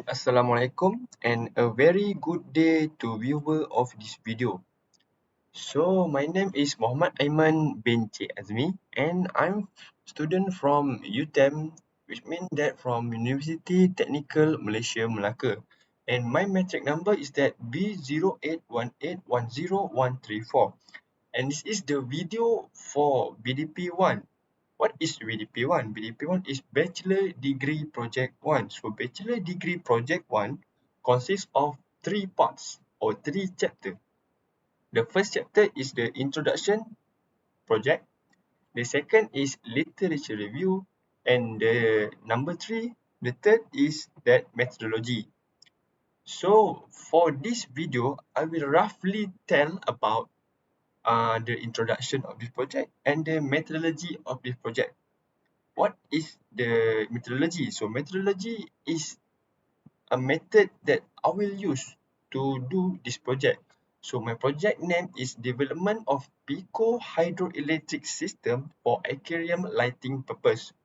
Assalamualaikum and a very good day to viewer of this video. So my name is Muhammad Aiman bin Cik Azmi and I'm student from UTM, which means that from University Technical Malaysia Melaka. And my metric number is that B0818101134. And this is the video for BDP1. What is BDP1? BDP1 is Bachelor Degree Project 1. So Bachelor Degree Project 1 consists of 3 parts or 3 chapters. The first chapter is the introduction project. The second is literature review. And the number 3, the third is that methodology. So for this video, I will roughly tell about the introduction of this project and the methodology of this project. What is the methodology? So methodology is a method that I will use to do this project. So my project name is Development of Pico Hydroelectric System for Aquarium Lighting Purpose.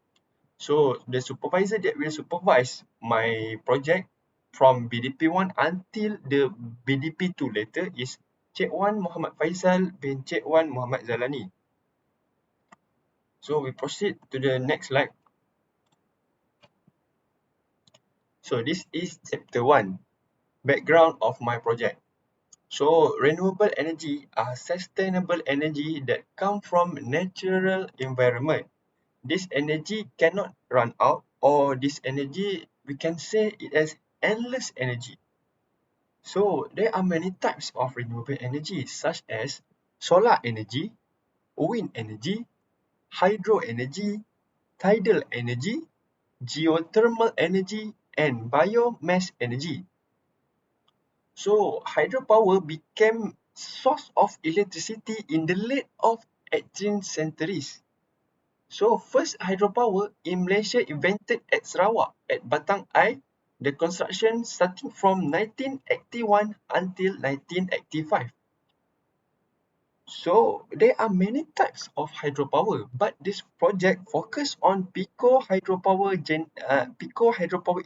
So the supervisor that will supervise my project from BDP1 until the BDP2 later is Cik Wan Muhammad Faisal bin Cik Wan Muhammad Zalani. So we proceed to the next slide. So this is chapter 1, background of my project. So renewable energy are sustainable energy that come from natural environment. This energy cannot run out, or this energy, we can say it as endless energy. So there are many types of renewable energy such as solar energy, wind energy, hydro energy, tidal energy, geothermal energy, and biomass energy. So hydropower became source of electricity in the late of 18th centuries. So first hydropower in Malaysia invented at Sarawak at Batang Ai. The construction starting from 1981 until 1985. So there are many types of hydropower, but this project focus on Pico hydropower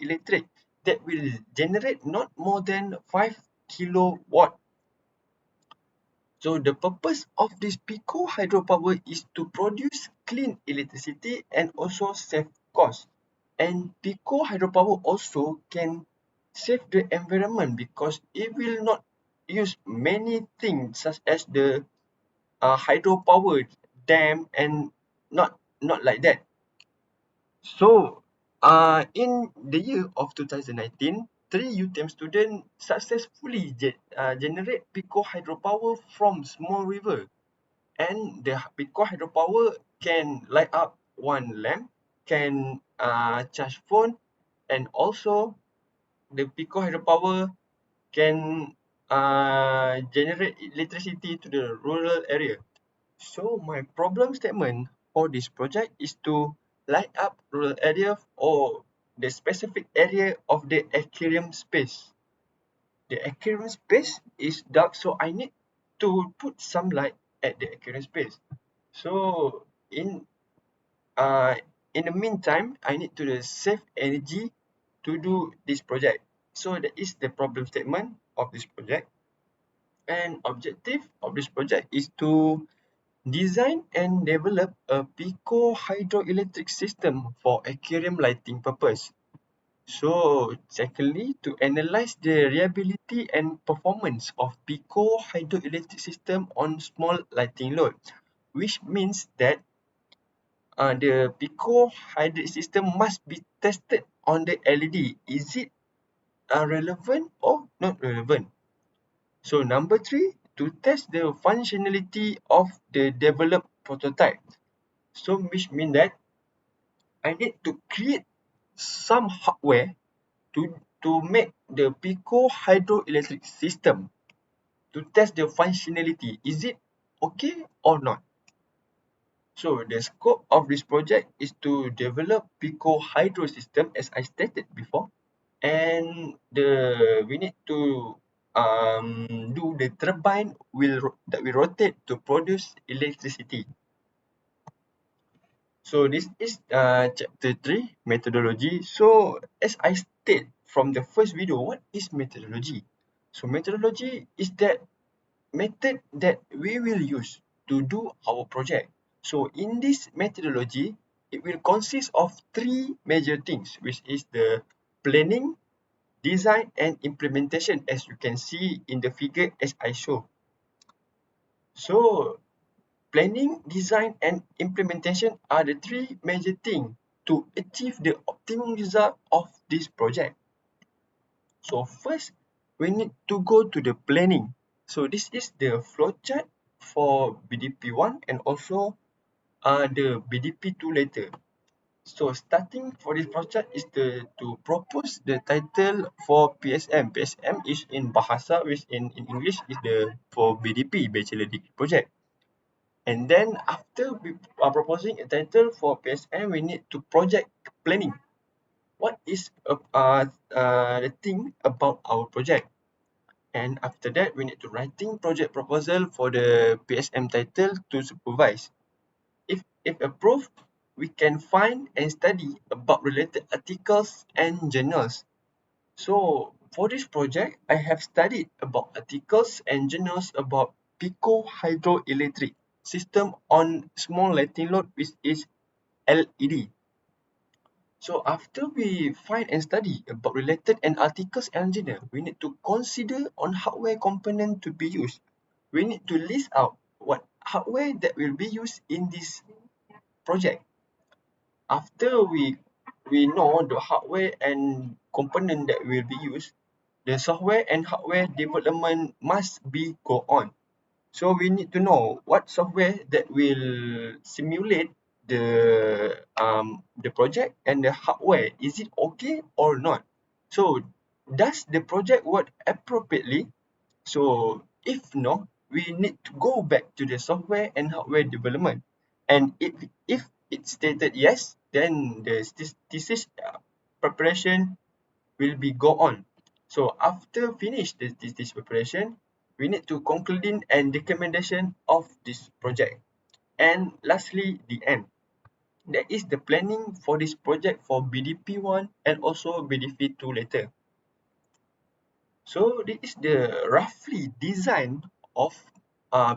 electric that will generate not more than 5 kilowatt. So the purpose of this Pico hydropower is to produce clean electricity and also save cost. And Pico hydropower also can save the environment because it will not use many things such as the hydropower dam and not like that. So in the year of 2019, 3 UTM students successfully generate Pico hydropower from small river, and the Pico hydropower can light up one lamp, can charge phone, and also the Pico hydropower can generate electricity to the rural area. So my problem statement for this project is to light up rural area or the specific area of the aquarium space. The aquarium space is dark, so I need to put some light at the aquarium space. So uh in the meantime, I need to save energy to do this project. So that is the problem statement of this project. And objective of this project is to design and develop a Pico hydroelectric system for aquarium lighting purpose. So, secondly, to analyze the reliability and performance of Pico hydroelectric system on small lighting load, which means that the Pico hydroelectric system must be tested on the LED. Is it relevant or not relevant? So number 3, to test the functionality of the developed prototype. So which means that I need to create some hardware to make the Pico hydroelectric system to test the functionality. Is it okay or not? So the scope of this project is to develop Pico hydro system as I stated before, and we need to do the turbine that will rotate to produce electricity. So this is chapter 3, methodology. So as I state from the first video, what is methodology? So methodology is that method that we will use to do our project. So in this methodology, it will consist of three major things, which is the planning, design, and implementation, as you can see in the figure as I show. So planning, design, and implementation are the three major things to achieve the optimum result of this project. So first, we need to go to the planning. So this is the flowchart for BDP1 and also the BDP2 later. So starting for this flowchart is to propose the title for PSM. PSM is in Bahasa, which in English is the for BDP, Bachelor Degree Project. And then after we are proposing a title for PSM, we need to project planning. What is the thing about our project? And after that, we need to writing project proposal for the PSM title to supervise. If approved, we can find and study about related articles and journals. So for this project, I have studied about articles and journals about Pico hydroelectric system on small lighting load, which is LED. So after we find and study about related and articles and journal, we need to consider on hardware component to be used. We need to list out what hardware that will be used in this project. After we know the hardware and component that will be used, the software and hardware development must be go on. So we need to know what software that will simulate the project and the hardware. Is it okay or not? So does the project work appropriately? So if no, we need to go back to the software and hardware development. And if it's stated yes, then the thesis preparation will be go on. So after finish this preparation, we need to concluding and recommendation of this project. And lastly, the end. That is the planning for this project for BDP1 and also BDP2 later. So this is the roughly design of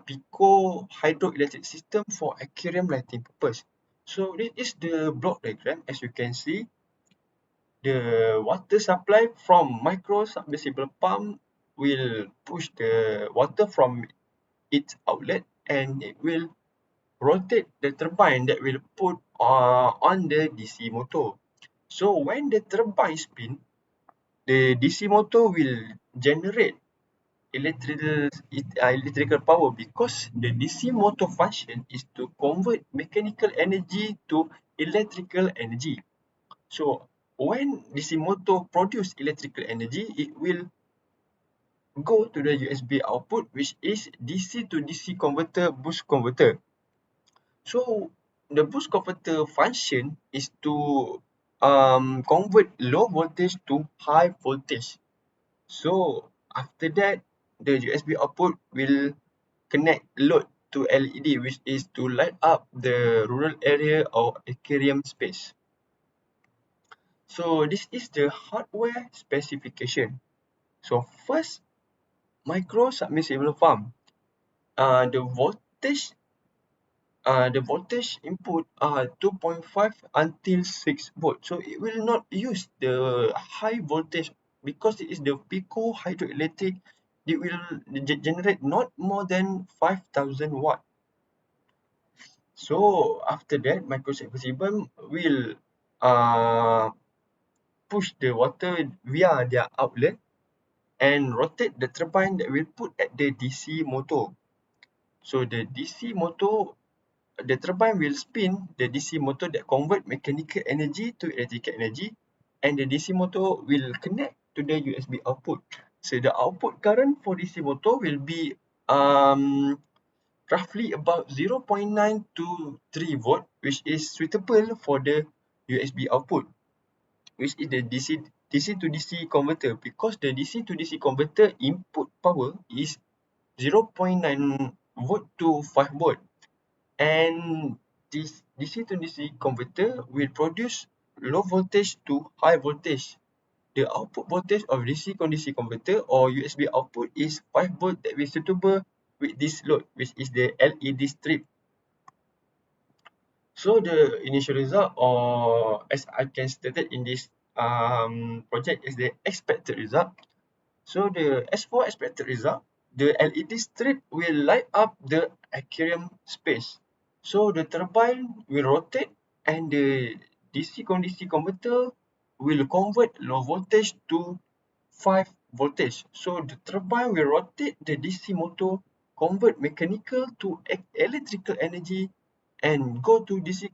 Pico hydroelectric system for aquarium lighting purpose. So this is the block diagram. As you can see, the water supply from micro submersible pump will push the water from its outlet and it will rotate the turbine that will put on the DC motor. So when the turbine spin, the DC motor will generate electrical power because the DC motor function is to convert mechanical energy to electrical energy. So when DC motor produce electrical energy, it will go to the USB output, which is DC to DC converter boost converter. So the boost converter function is to convert low voltage to high voltage. So after that, the USB output will connect load to LED, which is to light up the rural area or aquarium space. So this is the hardware specification. So first, micro submersible pump. The voltage input are 2.5 until 6 volt. So it will not use the high voltage because it is the Pico hydroelectric. It will generate not more than 5,000 watt. So after that, micro submersible will push the water via their outlet and rotate the turbine that will put at the DC motor. So the DC motor, the turbine will spin the DC motor that convert mechanical energy to electrical energy, and the DC motor will connect to the USB output. So the output current for DC motor will be roughly about 0.9 to 3 volt, which is suitable for the USB output, which is the DC to DC converter, because the DC to DC converter input power is 0.9 volt to 5 volt, and this DC to DC converter will produce low voltage to high voltage. the output voltage of DC converter or USB output is 5 volt that will suitable with this load, which is the LED strip. So the initial result, or as I can stated in this project, is the expected result. So as for expected result, the LED strip will light up the aquarium space. So the turbine will rotate and the DC converter will convert low voltage to 5 voltage. So the turbine will rotate the DC motor, convert mechanical to electrical energy and go to DC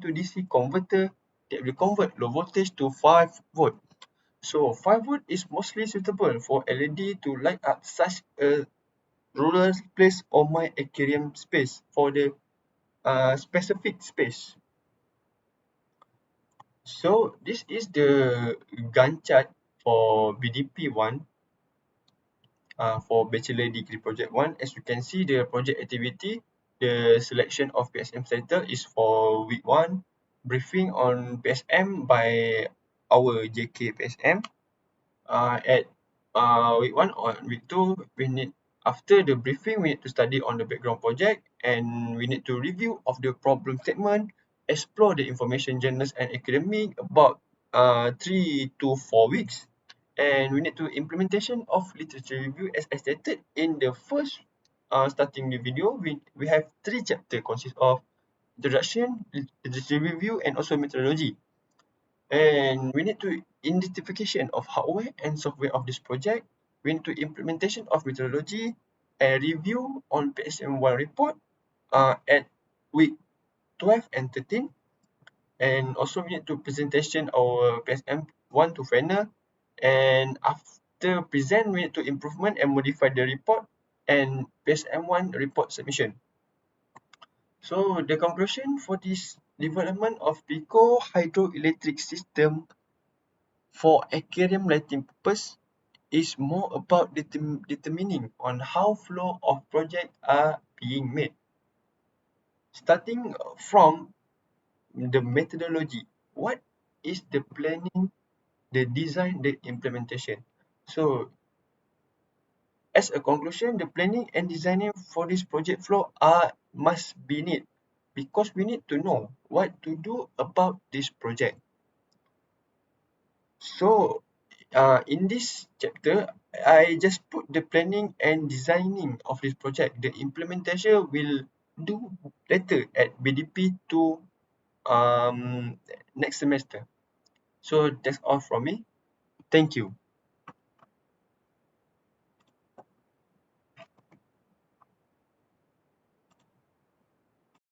to DC converter that will convert low voltage to 5 volt. So 5 volt is mostly suitable for LED to light up such a rural place or my aquarium space for the specific space. So this is the Gantt chart for BDP 1 for Bachelor Degree Project 1. As you can see, the project activity, the selection of PSM center is for week 1, briefing on PSM by our JK PSM. At week 1 or week 2, we need, after the briefing, we need to study on the background project and we need to review of the problem statement, explore the information journals and academic about 3 to 4 weeks, and we need to implementation of literature review as I stated in the first starting the video. We have 3 chapters consist of introduction, literature review and also methodology. And we need to identification of hardware and software of this project. We need to implementation of methodology and review on PSM1 report at week 12 and 13. And also we need to presentation our PSM1 to final. And after present, we need to improvement and modify the report and PSM1 report submission. So the conclusion for this development of Pico hydroelectric system for aquarium lighting purpose is more about determining on how flow of project are being made. Starting from the methodology, what is the planning, the design, the implementation. So as a conclusion, the planning and designing for this project flow must be need, because we need to know what to do about this project. So in this chapter, I just put the planning and designing of this project. The implementation will do later at BDP 2 next semester. So that's all from me. Thank you.